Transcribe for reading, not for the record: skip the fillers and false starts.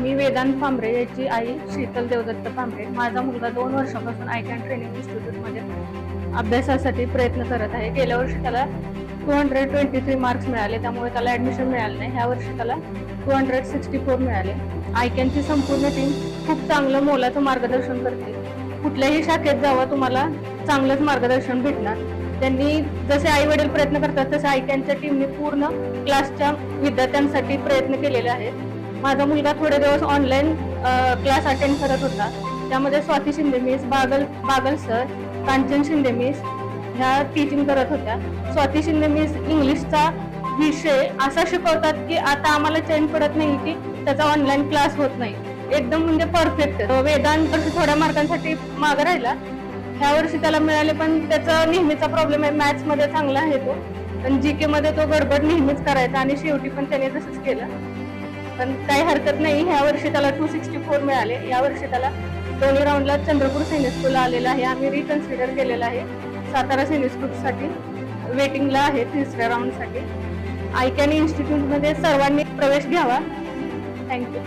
मी वेदांत फांबरे याची आई शीतल देवदत्त फांबरे. माझा मुलगा 2 वर्षापासून आयकॅन ट्रेनिंग इन्स्टिट्यूटमध्ये अभ्यासासाठी प्रयत्न करत आहे. गेल्या वर्षी त्याला 223 मार्क्स मिळाले, त्यामुळे त्याला ऍडमिशन मिळालं नाही. ह्या वर्षी त्याला 264 मिळाले. आयकॅनची संपूर्ण टीम खूप चांगलं मोलाचं मार्गदर्शन करते. कुठल्याही शाखेत जावं तुम्हाला चांगलंच मार्गदर्शन भेटणार. त्यांनी जसे आई वडील प्रयत्न करतात तसे आयकॅनच्या टीमने पूर्ण क्लासच्या विद्यार्थ्यांसाठी प्रयत्न केलेले आहेत. माझा मुलगा थोडे दिवस ऑनलाईन क्लास अटेंड करत होता. त्यामध्ये Swati Shinde miss, Bagal sir, Kanchan Shinde miss ह्या टीचिंग करत होत्या. स्वाती शिंदे मिस इंग्लिशचा विषय असा शिकवतात की आता आम्हाला चैन पडत नाही की त्याचा ऑनलाईन क्लास होत नाही. एकदम म्हणजे परफेक्ट. वेदांत वर्षी थोड्या मार्कांसाठी मागे राहिला. ह्या वर्षी त्याला मिळाले, पण त्याचा नेहमीचा प्रॉब्लेम आहे, मॅथ्स मध्ये चांगला आहे तो, पण जीके मध्ये तो गडबड नेहमीच करायचा आणि शेवटी पण त्याने तसंच केलं. पण काही हरकत नाही. ह्या वर्षी त्याला 264 मिळाले. या वर्षी त्याला दोन्ही राऊंडला चंद्रपूर सैनिक स्कूलला आलेला आहे. आम्ही रिकन्सिडर केलेला आहे. सातारा सैनिक स्कूलसाठी वेटिंगला आहे 3ऱ्या राऊंडसाठी. आयकॅन इन्स्टिट्यूटमध्ये सर्वांनी प्रवेश घ्यावा. थँक्यू.